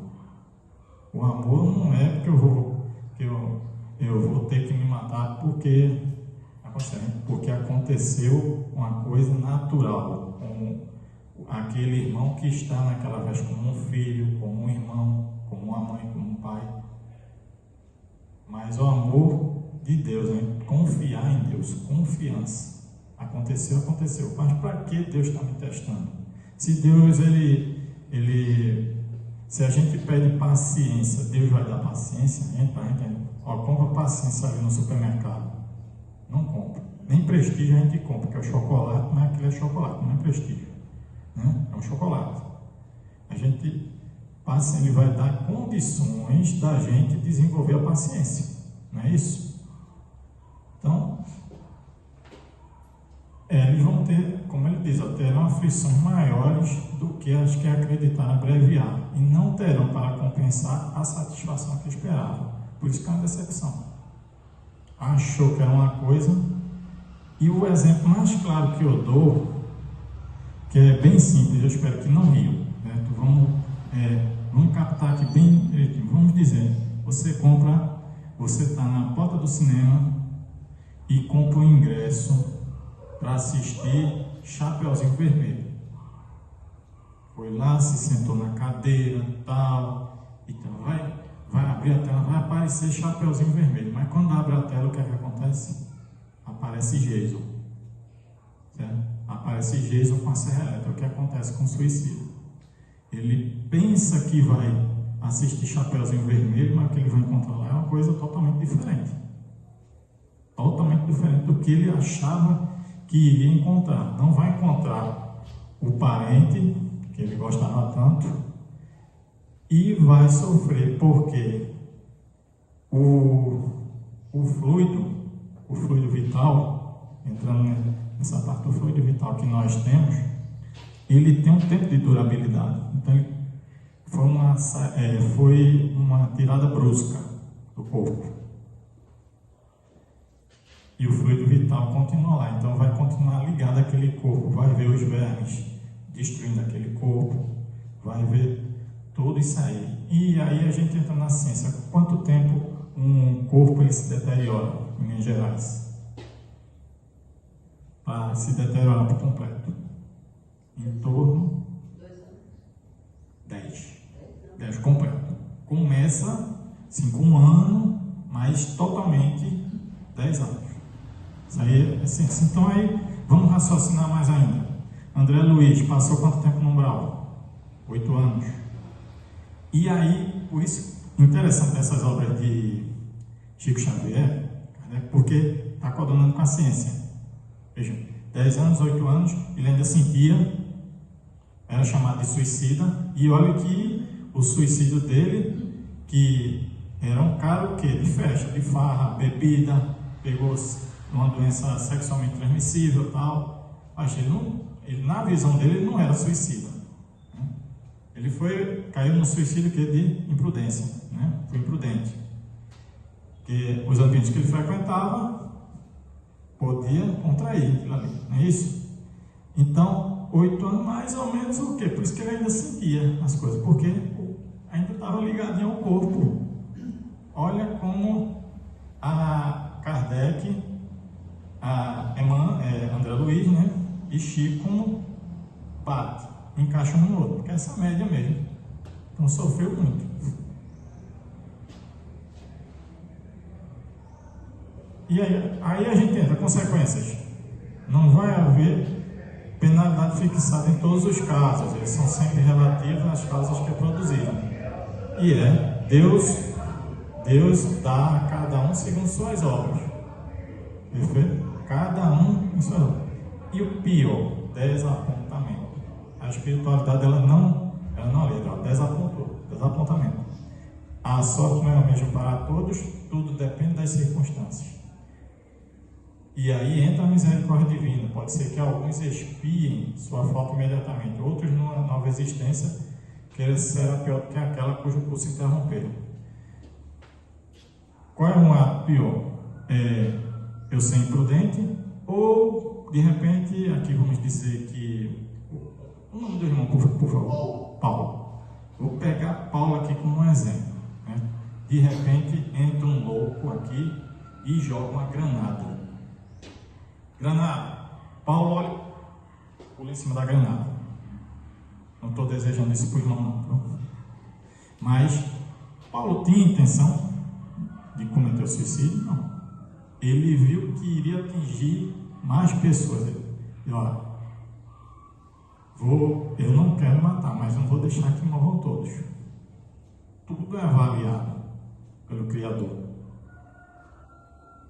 O amor não é porque eu vou ter que me matar porque aconteceu uma coisa natural, como aquele irmão que está naquela vez como um filho, como um irmão, como uma mãe, como um pai. Mas o amor de Deus, confiar em Deus, confiança. Aconteceu. Mas para que Deus está me testando? Se Deus, se a gente pede paciência, Deus vai dar paciência para a gente. Compra paciência ali no supermercado. Não compra. Nem prestígio a gente compra, porque o chocolate não é aquele chocolate, não é prestígio. Né? É um chocolate. A gente passa, ele vai dar condições da gente desenvolver a paciência. Não é isso? Então, eles vão ter, como ele diz, terão aflições maiores do que as que acreditaram abreviar, e não terão para compensar a satisfação que esperavam. Por isso que é uma decepção. Achou que era uma coisa, e o exemplo mais claro que eu dou, que é bem simples, eu espero que não riam, né? Então, vamos captar aqui bem direitinho. Vamos dizer, você está na porta do cinema e compra um ingresso para assistir Chapeuzinho Vermelho. Foi lá, se sentou na cadeira, tal, então vai abrir a tela, vai aparecer Chapeuzinho Vermelho, mas quando abre a tela, o que é que acontece? Aparece Jason, certo? Aparece Jason com a serra elétrica. O que acontece com o suicida? Ele pensa que vai assistir Chapeuzinho Vermelho, mas o que ele vai encontrar lá é uma coisa totalmente diferente do que ele achava que iria encontrar. Não vai encontrar o parente que ele gostava tanto, e vai sofrer porque o fluido vital, entrando nessa parte do fluido vital que nós temos, ele tem um tempo de durabilidade. Então foi uma tirada brusca do corpo, e o fluido vital continua lá, então vai continuar ligado àquele corpo, vai ver os vermes destruindo aquele corpo, vai ver tudo isso aí. E aí a gente entra na ciência. Quanto tempo um corpo ele se deteriora, em linhas gerais? Para se deteriorar por completo? Em torno 10 completo. Começa assim, com 1 ano, mas totalmente 10 anos. Isso aí é ciência. Então aí vamos raciocinar mais ainda. André Luiz passou quanto tempo no umbral? 8 anos. E aí, por isso, interessante essas obras de Chico Xavier, né, porque está coadunando com a ciência. Veja, 10 anos, 8 anos, ele ainda sentia, era chamado de suicida, e olha que o suicídio dele, que era um cara o quê? De festa, de farra, bebida, pegou uma doença sexualmente transmissível e tal, mas ele, na visão dele, ele não era suicida. Né? Ele caiu no suicídio que é de imprudência, né? Foi imprudente. Porque os ambientes que ele frequentava podiam contrair aquilo ali, não é isso? Então, 8 anos mais ou menos o quê? Por isso que ele ainda sentia as coisas, porque ainda estava ligadinho ao corpo. olha como a Kardec, André Luiz, né, e Chico como bate, encaixa um no outro, porque é essa média mesmo. Então sofreu muito. E aí a gente entra, consequências. Não vai haver penalidade fixada em todos os casos, eles são sempre relativos às causas que produziram. E Deus dá a cada um segundo suas obras. Perfeito? Cada um em suas obras. E o pior, desapontamento. A espiritualidade ela não lida, desapontamento. A sorte não é a mesma para todos, tudo depende das circunstâncias. E aí entra a misericórdia divina. Pode ser que alguns expiem sua falta imediatamente, outros numa nova existência que será pior do que aquela cujo curso interromperam. Qual é um ato pior? Eu ser imprudente, ou de repente, aqui vamos dizer que o nome do irmão, por favor, Paulo. Vou pegar Paulo aqui como um exemplo, né? De repente entra um louco aqui e joga uma granada. Paulo olha, pula em cima da granada. Não estou desejando isso para o irmão, não. Mas Paulo tinha intenção de cometer o suicídio? Não. Ele viu que iria atingir mais pessoas. Ele disse, olha, eu não quero matar, mas não vou deixar que morram todos. Tudo é avaliado pelo Criador.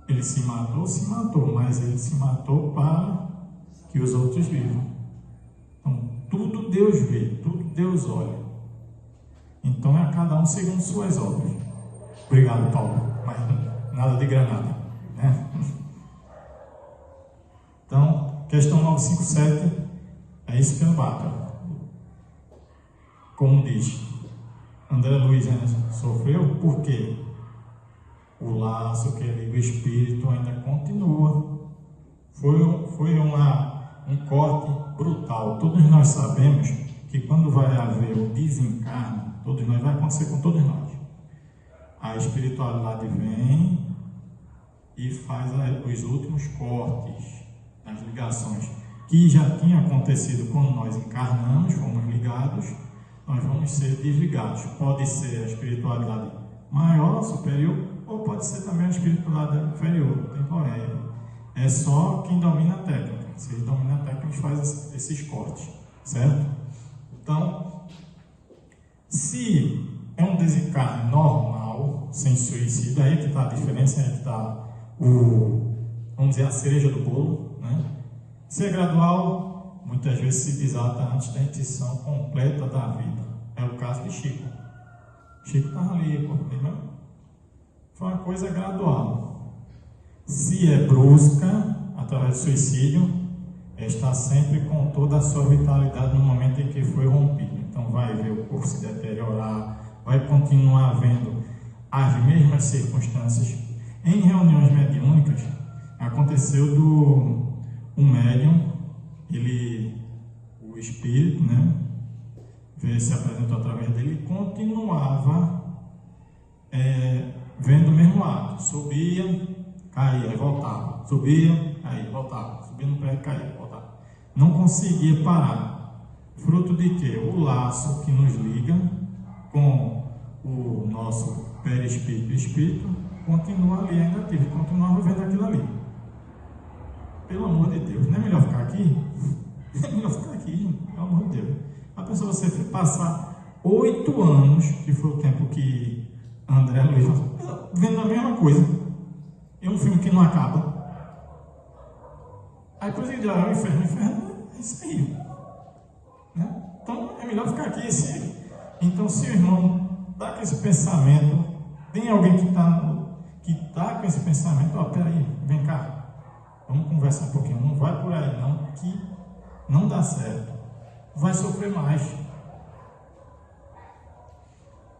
Ele se matou, mas ele se matou para que os outros vivam. Então, tudo Deus vê, tudo Deus olha. Então, é a cada um segundo suas obras. Obrigado, Paulo, mas nada de granada, né? Então, questão 957, é isso que eu bato. Como diz André Luiz, sofreu, por quê? O laço que liga o espírito ainda continua. Foi um corte brutal. Todos nós sabemos que quando vai haver o desencarne, vai acontecer com todos nós. A espiritualidade vem e faz os últimos cortes nas ligações que já tinha acontecido quando nós encarnamos, fomos ligados, nós vamos ser desligados. Pode ser a espiritualidade maior, superior, ou pode ser também a espiritualidade inferior, temporária. É só quem domina a técnica. Se ele domina a técnica, faz esses cortes, certo? Então, se é um desencarne normal, sem suicídio, aí que está a diferença, aí que está vamos dizer, a cereja do bolo, né? Se é gradual, muitas vezes se desata antes da extinção completa da vida. É o caso de Chico. Chico estava ali, né? Foi uma coisa gradual. Se é brusca, através do suicídio, está sempre com toda a sua vitalidade no momento em que foi rompido. Então vai ver o corpo se deteriorar, vai continuar vendo as mesmas circunstâncias. Em reuniões mediúnicas, aconteceu um médium, o espírito, né, se apresentou através dele e continuava vendo o mesmo ato. Subia, caía, voltava. Subia, caía, voltava. Subia no prédio, caía, voltava. Não conseguia parar. Fruto de quê? O laço que nos liga com o nosso perispírito e espírito continua ali ainda ativo, continuava vendo aquilo ali. Pelo amor de Deus, não é melhor ficar aqui? É melhor ficar aqui, gente, pelo amor de Deus. A pessoa, você passar 8 anos, que foi o tempo que André Luiz vendo a mesma coisa, é um filme que não acaba. Aí depois ele diz, o inferno é isso aí, né? Então é melhor ficar aqui. Então, se o irmão está com esse pensamento, tem alguém que está com esse pensamento, peraí, vem cá, vamos conversar um pouquinho, não vai por aí não, que não dá certo, vai sofrer mais.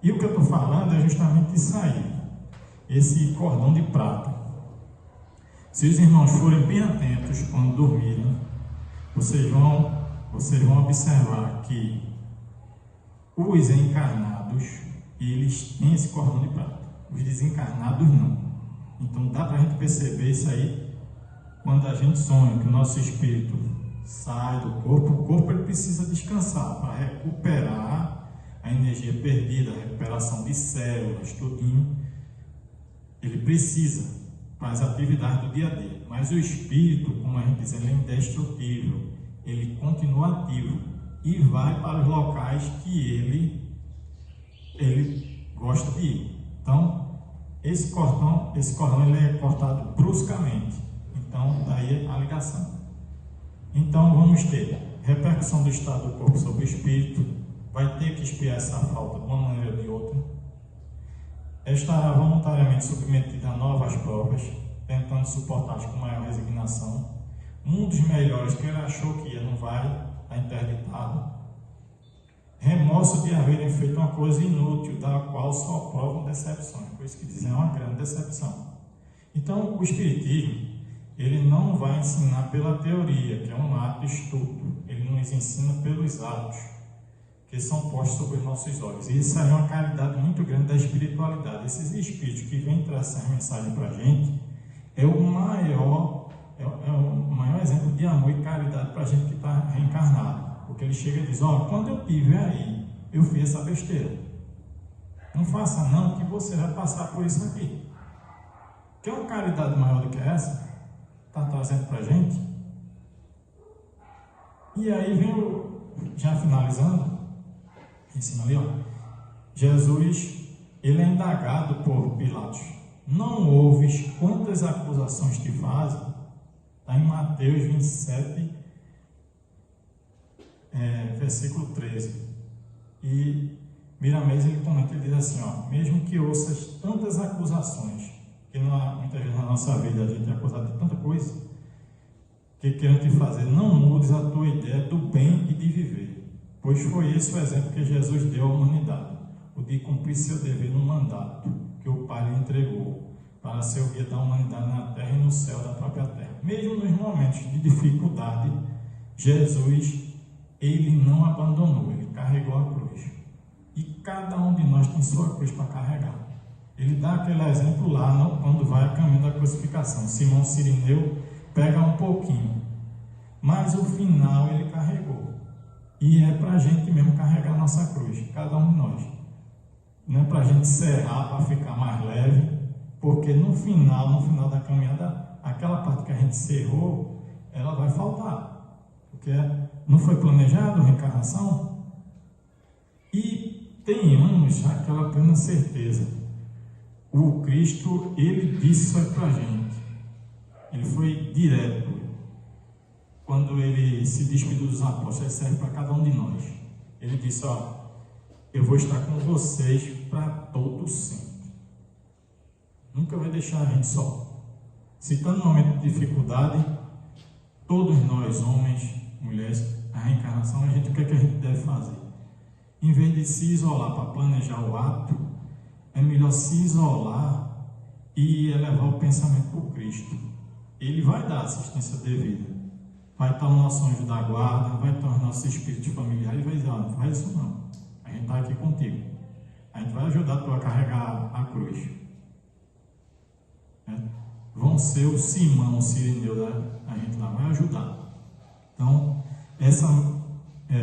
E o que eu estou falando é justamente isso aí, esse cordão de prata. Se os irmãos forem bem atentos quando dormirem, vocês vão observar que os encarnados, eles têm esse cordão de prata. Os desencarnados não. Então dá para a gente perceber isso aí quando a gente sonha que o nosso espírito sai do corpo. O corpo ele precisa descansar para recuperar a energia perdida, a recuperação de células, tudinho. Ele precisa para as atividades do dia a dia. Mas o espírito, como a gente diz, ele é indestrutível. Ele continua ativo e vai para os locais que ele gosta de ir. Então, esse cordão ele é cortado bruscamente. Então, daí a ligação. Então, vamos ter repercussão do estado do corpo sobre o espírito. Vai ter que expiar essa falta de uma maneira ou de outra. Estará voluntariamente submetido a novas provas, tentando suportá-las com maior resignação. Um dos melhores que ele achou que ia, não vai, está interditado. Remorso de haverem feito uma coisa inútil, da qual só provam decepções. Por isso que dizem, é uma grande decepção. Então, o Espiritismo, ele não vai ensinar pela teoria, que é um ato estudo. Ele nos ensina pelos atos, que são postos sobre os nossos olhos. E isso é uma caridade muito grande da espiritualidade. Esses espíritos que vêm trazer essa mensagem para a gente, é o maior exemplo de amor e caridade para a gente que está reencarnado. Porque ele chega e diz, quando eu estiver aí, eu fiz essa besteira. Não faça não, que você vai passar por isso aqui. Quer uma caridade maior do que essa? Está trazendo para a gente? E aí vem já finalizando, em cima ali, Jesus, ele é indagado por Pilatos. Não ouves quantas acusações te fazem? Está em Mateus 27, versículo 13. E Miramês ele comenta, ele diz assim, mesmo que ouças tantas acusações, que muitas vezes na nossa vida a gente é acusado de tanta coisa, que querem te fazer, não mudes a tua ideia do bem e de viver, pois foi esse o exemplo que Jesus deu à humanidade, o de cumprir seu dever no mandato que o Pai lhe entregou, para ser o guia da humanidade na terra e no céu da própria terra. Mesmo nos momentos de dificuldade, Jesus, ele não abandonou, ele carregou a cruz. E cada um de nós tem sua cruz para carregar. Ele dá aquele exemplo lá quando vai a caminho da crucificação. Simão Cirineu pega um pouquinho, mas o final ele carregou. E é para a gente mesmo carregar a nossa cruz, cada um de nós. Não é para a gente serrar para ficar mais leve, porque no final da caminhada, aquela parte que a gente cerrou, ela vai faltar, porque não foi planejado a reencarnação. E tenhamos aquela plena certeza, o Cristo, ele disse isso aí para a gente, ele foi direto, quando ele se despediu dos apóstolos, ele serve para cada um de nós. Ele disse, eu vou estar com vocês para todo sempre. Nunca vai deixar a gente só. Se está no momento de dificuldade, todos nós, homens, mulheres, a reencarnação, o que é que a gente deve fazer? Em vez de se isolar para planejar o ato, é melhor se isolar e elevar o pensamento para o Cristo. Ele vai dar assistência devida. Vai estar o nosso anjo da guarda, vai estar os nossos espíritos familiares e vai dizer, não faz isso não. A gente está aqui contigo. A gente vai ajudar tu a carregar a cruz. Vão ser o Simão, o Cirineu, a gente lá vai ajudar. Então, essa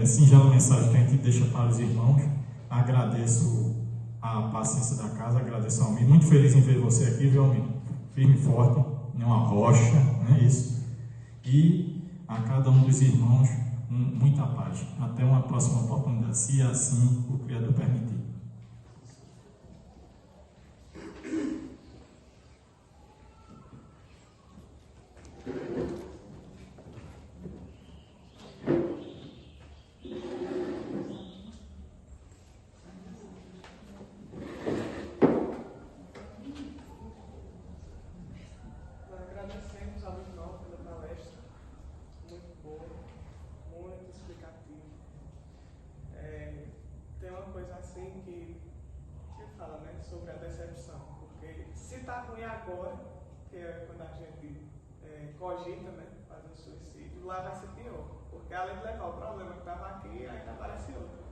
singela mensagem que a gente deixa para os irmãos. Agradeço a paciência da casa, agradeço ao Almir. Muito feliz em ver você aqui, viu, Almir? Firme e forte, uma rocha, não é isso? E a cada um dos irmãos, muita paz. Até uma próxima oportunidade, se assim o Criador permitir. Agradecemos ao irmão pela palestra, muito boa, muito explicativa. Tem uma coisa assim que fala, né, sobre a decepção, porque se está ruim agora, que é quando a gente cogita, né, fazer o suicídio, lá vai ser pior, porque além de levar o problema que estava aqui, ainda aparece outro,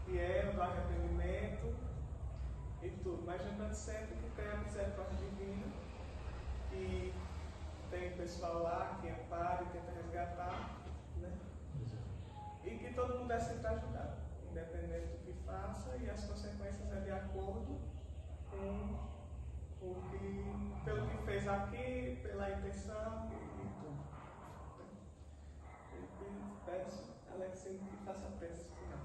que é o do arrependimento e tudo. mas lembrando sempre que tem a misericórdia divina, que tem pessoal lá que ampara e tenta resgatar, né? E que todo mundo é sempre ajudado, independente do que faça, e as consequências é de acordo com pelo que fez aqui, pela intenção e tudo. E peço, Alexandre, que faça a prece final.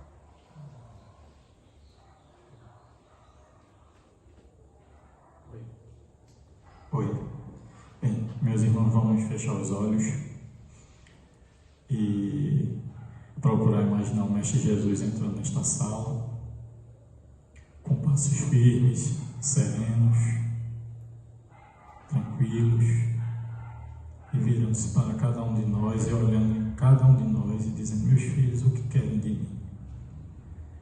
Oi. Bem, meus irmãos, vamos fechar os olhos e procurar imaginar o Mestre Jesus entrando nesta sala, com passos firmes, serenos, tranquilos, e virando-se para cada um de nós e olhando em cada um de nós e dizendo: meus filhos, o que querem de mim?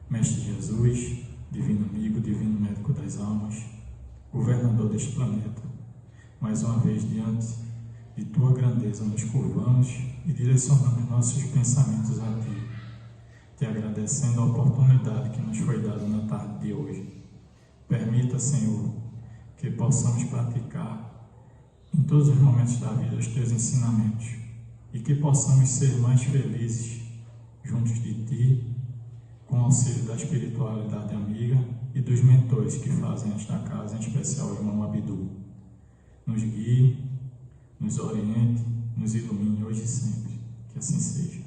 Mestre Jesus, divino amigo, divino médico das almas, governador deste planeta, mais uma vez diante de tua grandeza nos curvamos e direcionamos nossos pensamentos a ti, te agradecendo a oportunidade que nos foi dada na tarde de hoje. Permita, Senhor, que possamos praticar em todos os momentos da vida os teus ensinamentos e que possamos ser mais felizes juntos de ti, com o auxílio da espiritualidade amiga e dos mentores que fazem esta casa, em especial o irmão Abdu. Nos guie, nos oriente, nos ilumine hoje e sempre. Que assim seja.